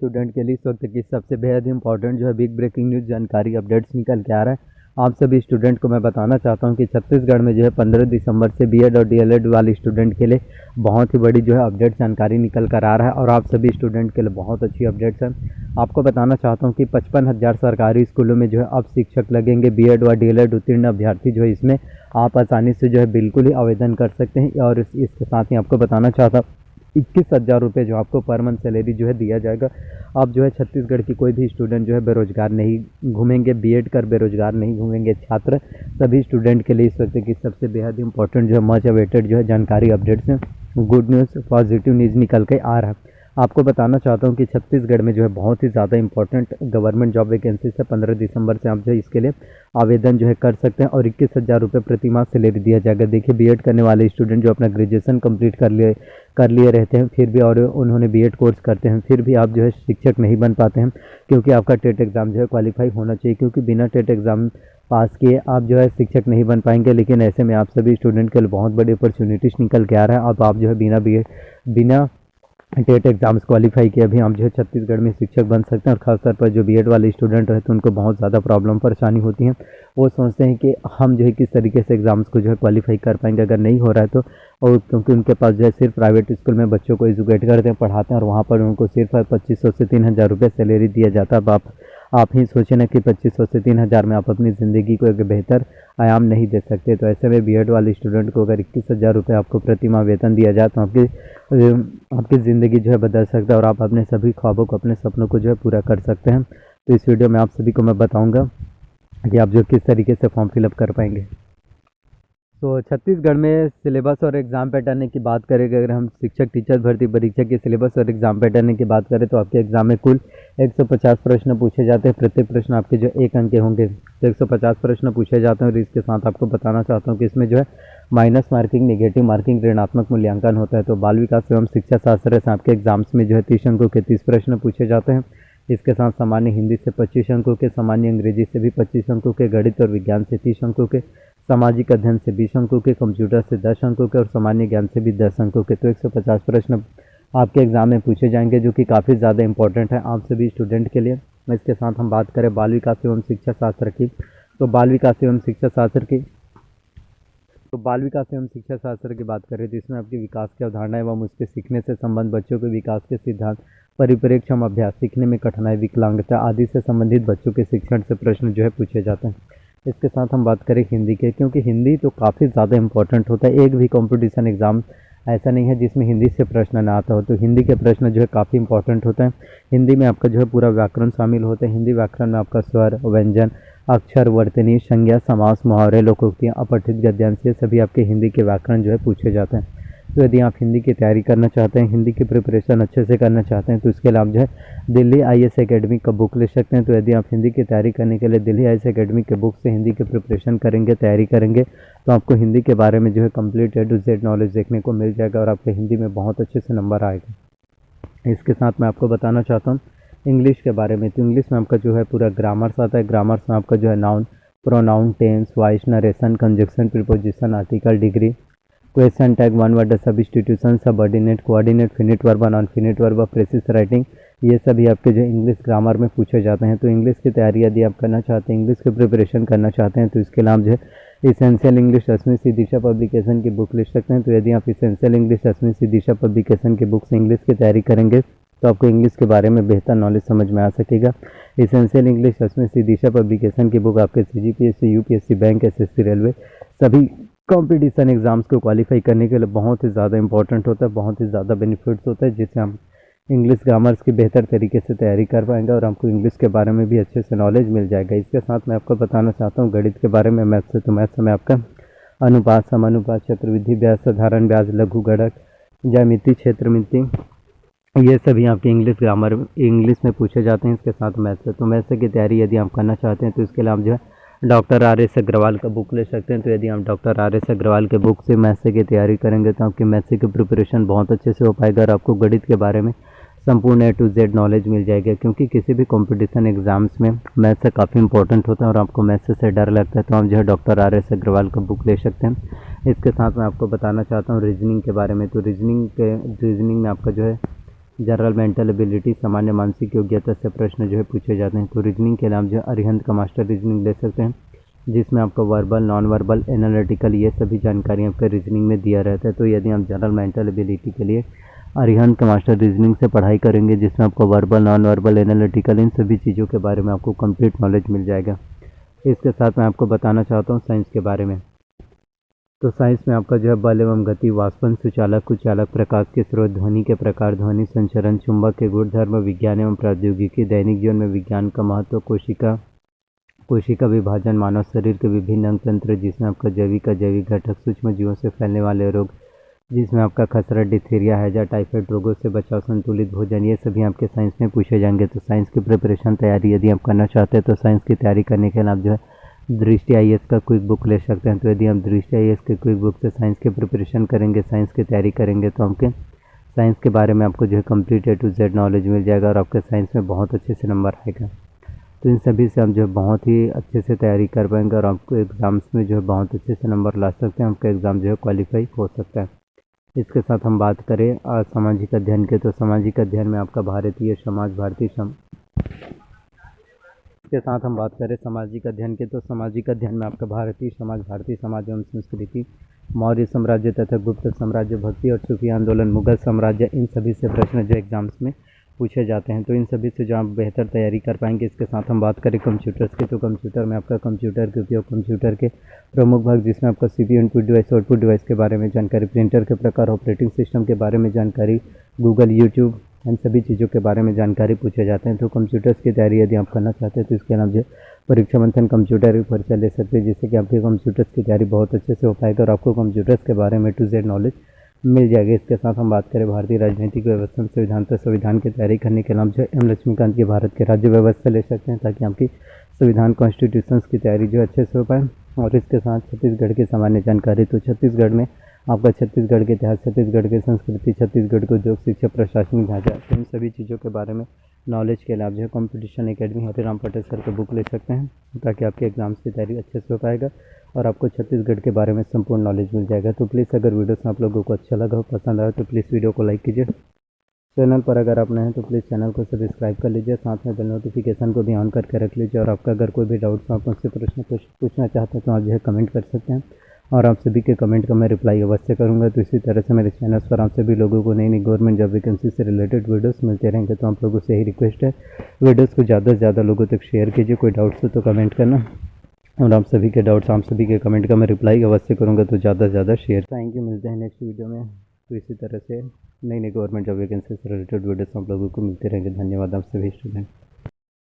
Student के लिए इस वक्त की सबसे बेहद इंपॉर्टेंट जो है बिग ब्रेकिंग न्यूज़ जानकारी अपडेट्स निकल के आ रहा है। आप सभी स्टूडेंट को मैं बताना चाहता हूं कि छत्तीसगढ़ में जो है 15 दिसंबर से बीएड और डीएलएड वाले स्टूडेंट के लिए बहुत ही बड़ी जो है अपडेट जानकारी निकल कर आ रहा है और आप सभी स्टूडेंट के लिए बहुत अच्छी अपडेट्स हैं। आपको बताना चाहता हूं कि 55,000 सरकारी स्कूलों में जो है अब शिक्षक लगेंगे। बीएड व डीएलएड उत्तीर्ण अभ्यर्थी जो है इसमें आप आसानी से जो है बिल्कुल ही आवेदन कर सकते हैं। और इसके साथ ही आपको बताना चाहता हूँ 21,000 रुपये जो आपको पर मंथ सैलरी जो है दिया जाएगा। आप जो है छत्तीसगढ़ की कोई भी स्टूडेंट जो है बेरोजगार नहीं घूमेंगे, बीएड कर बेरोजगार नहीं घूमेंगे छात्र। सभी स्टूडेंट के लिए इस वक्त की सबसे बेहद इंपॉर्टेंट जो है मच अवेटेड जो है जानकारी अपडेट्स हैं। गुड न्यूज़, पॉजिटिव न्यूज़ निकल के आ रहा है। आपको बताना चाहता हूं कि छत्तीसगढ़ में जो है बहुत ही ज़्यादा इंपॉर्टेंट गवर्नमेंट जॉब वैकेंसी है। 15 दिसंबर से आप जो है इसके लिए आवेदन जो है कर सकते हैं और 21,000 रुपये प्रति माह सैलरी दिया जाएगा। देखिए, बीएड करने वाले स्टूडेंट जो अपना ग्रेजुएशन कंप्लीट कर लिए रहते हैं, फिर भी और उन्होंने बीएड कोर्स करते हैं, फिर भी आप जो है शिक्षक नहीं बन पाते हैं क्योंकि आपका टेट एग्ज़ाम जो है क्वालिफाई होना चाहिए, क्योंकि बिना टेट एग्ज़ाम पास किए आप जो है शिक्षक नहीं बन पाएंगे। लेकिन ऐसे में आप सभी स्टूडेंट के लिए बहुत बड़ी अपॉर्चुनिटीज़ निकल के आ रहा है। अब आप जो है बिना टेट एग्ज़ाम्स क्वालिफाई किए अभी आप जो है छत्तीसगढ़ में शिक्षक बन सकते हैं। और ख़ासतौर पर जो बीएड वाले स्टूडेंट रहते हैं उनको बहुत ज़्यादा प्रॉब्लम परेशानी होती है। वो सोचते हैं कि हम जो है किस तरीके से एग्ज़ाम्स को जो है क्वालिफाई कर पाएंगे अगर नहीं हो रहा है तो। और क्योंकि उनके पास जो है सिर्फ प्राइवेट स्कूल में बच्चों को एजुकेट करते हैं, पढ़ाते हैं और वहाँ पर उनको सिर्फ 2,500 से 3,000 रुपये सैलरी दिया जाता है। अब आप ही सोचें ना कि 2,500 से 3,000 में आप अपनी ज़िंदगी को एक बेहतर आयाम नहीं दे सकते। तो ऐसे में बीएड वाले स्टूडेंट को अगर 21,000 रुपये आपको प्रति माह वेतन दिया जाए तो आपकी ज़िंदगी जो है बदल सकता है और आप अपने सभी ख्वाबों को, अपने सपनों को जो है पूरा कर सकते हैं। तो इस वीडियो में आप सभी को मैं बताऊंगा कि आप जो किस तरीके से फॉर्म फिलअप कर पाएंगे। तो छत्तीसगढ़ में सिलेबस और एग्ज़ाम पैटर्न की बात करें, अगर हम शिक्षक टीचर भर्ती परीक्षा के सिलेबस और एग्ज़ाम पैटर्न की बात करें तो आपके एग्ज़ाम में कुल 150 प्रश्न पूछे जाते हैं। प्रत्येक प्रश्न आपके जो 1 अंक के होंगे, तो 150 प्रश्न पूछे जाते हैं। और इसके साथ आपको बताना चाहता हूँ कि इसमें जो है माइनस मार्किंग, नेगेटिव मार्किंग, ऋणात्मक मूल्यांकन होता है। तो बाल विकास एवं शिक्षा शास्त्र से आपके एग्जाम्स में जो है 30 अंकों के 30 प्रश्न पूछे जाते हैं। इसके साथ सामान्य हिंदी से 25 अंकों के, सामान्य अंग्रेजी से भी 25 अंकों के, गणित और विज्ञान से 30 अंकों के, सामाजिक अध्ययन से 20 अंकों के, कंप्यूटर से 10 अंकों के और सामान्य ज्ञान से भी 10 अंकों के। तो 150 प्रश्न आपके एग्जाम में पूछे जाएंगे, जो कि काफ़ी ज़्यादा इंपॉर्टेंट है आप सभी स्टूडेंट के लिए। इसके साथ हम बात करें बाल विकास एवं शिक्षा शास्त्र की, तो बाल विकास एवं शिक्षा शास्त्र की बात करें तो इसमें आपकी विकास की अवधारणा एवं उसके सीखने से संबंध, बच्चों के विकास के सिद्धांत, परिप्रेक्ष्य अभ्यास, सीखने में कठिनाई, विकलांगता आदि से संबंधित बच्चों के शिक्षण से प्रश्न जो है पूछे जाते हैं। इसके साथ हम बात करें हिंदी के, क्योंकि हिंदी तो काफ़ी ज़्यादा इंपॉर्टेंट होता है। एक भी कंपटीशन एग्ज़ाम ऐसा नहीं है जिसमें हिंदी से प्रश्न ना आता हो, तो हिंदी के प्रश्न जो है काफ़ी इंपॉर्टेंट होता है। हिंदी में आपका जो है पूरा व्याकरण शामिल होता है। हिंदी व्याकरण में आपका स्वर, व्यंजन, अक्षर, वर्तनी, संज्ञा, समास, मुहावरे, लोकोक्तियाँ, अपठित गद्यांश, ये सभी आपके हिंदी के व्याकरण जो है पूछे जाते हैं। तो यदि आप हिंदी की तैयारी करना चाहते हैं, हिंदी की प्रिपरेशन अच्छे से करना चाहते हैं, तो इसके लिए आप जो है दिल्ली आईएएस एकेडमी का बुक ले सकते हैं। तो यदि आप हिंदी की तैयारी करने के लिए दिल्ली आईएएस एकेडमी के बुक से हिंदी की प्रिपरेशन करेंगे, तैयारी करेंगे, तो आपको हिंदी के बारे में जो है complete A to Z knowledge देखने को मिल जाएगा और आपके हिंदी में बहुत अच्छे से नंबर आएगा। इसके साथ मैं आपको बताना चाहता हूँ इंग्लिश के बारे में। तो इंग्लिश में आपका जो है पूरा ग्रामर्स आता है। ग्रामर्स में आपका जो है noun, pronoun, tense, voice, narration, conjunction, preposition, article, degree, question tag, one word substitution, subordinate, coordinate, finite verb, non finite verb, precis writing, ये सभी आपके जो इंग्लिश ग्रामर में पूछे जाते हैं। तो इंग्लिश की तैयारी यदि आप करना चाहते हैं, इंग्लिश की प्रिपरेशन करना चाहते हैं, तो इसके लिए आप जो है इसेंशियल इंग्लिश रश्मि सी दिशा पब्लिकेशन की बुक ले सकते हैं। तो यदि आप इसेंशियल इंग्लिश रश्मि सी दिशा पब्लिकेशन की बुक से इंग्लिश की तैयारी करेंगे तो आपको इंग्लिश के बारे में बेहतर नॉलेज समझ में आ सकेगा। इसेंशियल इंग्लिश रश्मि सी दिशा पब्लिकेशन की बुक आपके CGPSC, UPSC, bank, SSC, railway सभी कंपटीशन एग्जाम्स को क्वालिफाई करने के लिए बहुत ही ज़्यादा इंपॉर्टेंट होता है, बहुत ही ज़्यादा बेनिफिट्स होता है, जिससे हम इंग्लिश ग्रामर्स की बेहतर तरीके से तैयारी कर पाएंगे और आपको इंग्लिश के बारे में भी अच्छे से नॉलेज मिल जाएगा। इसके साथ मैं आपको बताना चाहता हूँ गणित के बारे में। मैथ्स से, तो मैथ्स में आपका अनुपात, समानुपात, चतुर्विधि, ब्याज, साधारण ब्याज, लघु गणक, ज्यामिति, क्षेत्रमिति, ये सभी आपके इंग्लिश में पूछे जाते हैं। इसके साथ मैथ्स से, तो मैथ्स की तैयारी यदि आप करना चाहते हैं तो इसके लिए आप जो है डॉक्टर RS अग्रवाल का बुक ले सकते हैं। तो यदि आप डॉक्टर RS अग्रवाल के बुक से मैथ्स की तैयारी करेंगे तो आपकी मैथ्स की प्रिपरेशन बहुत अच्छे से हो पाएगा और आपको गणित के बारे में संपूर्ण A to Z नॉलेज मिल जाएगा। क्योंकि किसी भी कंपटीशन एग्जाम्स में मैथ्स काफ़ी इंपॉर्टेंट होता है और आपको मैथ्स से डर लगता है, तो आप जो है डॉक्टर RS अग्रवाल का बुक ले सकते हैं। इसके साथ मैं आपको बताना चाहता हूँ रीजनिंग के बारे में। तो रीजनिंग में आपका जो है जनरल मेंटल एबिलिटी, सामान्य मानसिक योग्यता से प्रश्न जो है पूछे जाते हैं। तो रीजनिंग के लिए आप जो है अरिहंत का मास्टर रीजनिंग ले सकते हैं, जिसमें आपको वर्बल, नॉन वर्बल, एनालिटिकल ये सभी जानकारी आपके रीजनिंग में दिया रहता है। तो यदि आप जनरल मेंटल एबिलिटी के लिए अरिहंत का मास्टर रीजनिंग से पढ़ाई करेंगे, जिसमें आपको वर्बल, नॉन वर्बल, एनालिटिकल इन सभी चीज़ों के बारे में आपको कंप्लीट नॉलेज मिल जाएगा। इसके साथ मैं आपको बताना चाहता हूँ साइंस के बारे में। तो साइंस में आपका जो है बल एवं गति, वाष्पन, सुचालक, कुचालक, प्रकाश के स्रोत, ध्वनि के प्रकार, ध्वनि संचरण, चुंबक के गुणधर्म, विज्ञान एवं प्रौद्योगिकी, दैनिक जीवन में विज्ञान का महत्व, कोशिका विभाजन, मानव शरीर के विभिन्न अंग तंत्र, जिसमें आपका जैविक अजैविक घटक, सूक्ष्म जीवों से फैलने वाले रोग, जिसमें आपका खसरा, डिथीरिया, हैजा, टाइफाइड रोगों से बचाव, संतुलित भोजन, ये सभी आपके साइंस में पूछे जाएंगे। तो साइंस की प्रिपरेशन तैयारी यदि आप करना चाहते हैं तो साइंस की तैयारी करने के लिए आप जो है दृष्टि आईएएस का क्विक बुक ले सकते हैं। तो यदि आप दृष्टि आईएएस के क्विक बुक से साइंस की प्रिपरेशन करेंगे, साइंस की तैयारी करेंगे, तो आपके साइंस के बारे में आपको जो है complete A to Z knowledge मिल जाएगा और आपके साइंस में बहुत अच्छे से नंबर आएगा। तो इन सभी से आप जो है बहुत ही अच्छे से तैयारी कर पाएंगे और आपको एग्ज़ाम्स में जो है बहुत अच्छे से नंबर ला सकते हैं, आपका एग्ज़ाम जो है क्वालिफाई हो सकता है। इसके साथ हम बात करें सामाजिक अध्ययन के, तो सामाजिक अध्ययन में आपका भारतीय समाज, इसके साथ हम बात करें सामाजिक अध्ययन के, तो सामाजिक अध्ययन में आपका भारतीय समाज एवं संस्कृति, मौर्य साम्राज्य तथा गुप्त साम्राज्य, भक्ति और सूफी आंदोलन, मुगल साम्राज्य, इन सभी से प्रश्न जो एग्जाम्स में पूछे जाते हैं। तो इन सभी से जो आप बेहतर तैयारी कर पाएंगे। इसके साथ हम बात करें कंप्यूटर्स के, तो कंप्यूटर में आपका कंप्यूटर के उपयोग, कंप्यूटर के प्रमुख भाग, जिसमें आपका CPU input device, output device के बारे में जानकारी, प्रिंटर के प्रकार, ऑपरेटिंग सिस्टम के बारे में जानकारी, गूगल, यूट्यूब, इन सभी चीज़ों के बारे में जानकारी पूछे जाते हैं। तो कंप्यूटर्स की तैयारी यदि आप करना चाहते हैं तो इसके नाम जो परीक्षा मंथन कंप्यूटर की परीक्षा ले सकते हैं, जिससे कि आपके कंप्यूटर्स की तैयारी बहुत अच्छे से हो पाएगा और आपको कंप्यूटर्स के बारे में A to Z नॉलेज मिल जाएगी। इसके साथ हम बात करें भारतीय राजनीतिक व्यवस्था, संविधान, तो संविधान की तैयारी करने के नाम जो M लक्ष्मीकांत की भारत के राज्य व्यवस्था ले सकते हैं, ताकि आपकी संविधान कॉन्स्टिट्यूशंस की तैयारी जो अच्छे से हो पाए। और इसके साथ छत्तीसगढ़ की सामान्य जानकारी, तो छत्तीसगढ़ में आपका छत्तीसगढ़ के इतिहास, छत्तीसगढ़ की संस्कृति, छत्तीसगढ़ को उद्योग, शिक्षा, प्रशासनिक ढांचा, तो इन सभी चीज़ों के बारे में नॉलेज के लिए आप जो है competition academy Hariram Patel sir का बुक ले सकते हैं, ताकि आपके एग्जाम्स की तैयारी अच्छे से हो पाएगा और आपको छत्तीसगढ़ के बारे में संपूर्ण नॉलेज मिल जाएगा। तो प्लीज़ अगर वीडियोस आप लोगों को अच्छा लगा हो, पसंद आया, तो प्लीज़ वीडियो को लाइक कीजिए। चैनल पर अगर आप नए हैं तो प्लीज़ चैनल को सब्सक्राइब कर लीजिए, साथ में बेल नोटिफिकेशन को भी ऑन करके रख लीजिए। और आपका अगर कोई भी डाउट्स हो, आप मुझसे प्रश्न पूछना चाहते हैं तो आप जो है कमेंट कर सकते हैं और आप सभी के कमेंट का मैं रिप्लाई अवश्य करूंगा। तो इसी तरह से मेरे चैनल्स पर आप सभी लोगों को नई नई गवर्नमेंट जॉब वैकेंसी से रिलेटेड वीडियोस मिलते रहेंगे। तो आप लोगों से यही रिक्वेस्ट है, वीडियोस को ज़्यादा से ज़्यादा लोगों तक शेयर कीजिए। कोई डाउट्स हो तो कमेंट करना और आप सभी के डाउट्स, आप सभी के कमेंट का मैं रिप्लाई अवश्य करूँगा। तो ज़्यादा से ज़्यादा शेयर। थैंक यू, मिलते हैं नेक्स्ट वीडियो में। तो इसी तरह से नई नई गवर्नमेंट जॉब वैकेंसी से रिलेटेड वीडियोस आप लोगों को मिलते रहेंगे। धन्यवाद आप सभी स्टूडेंट।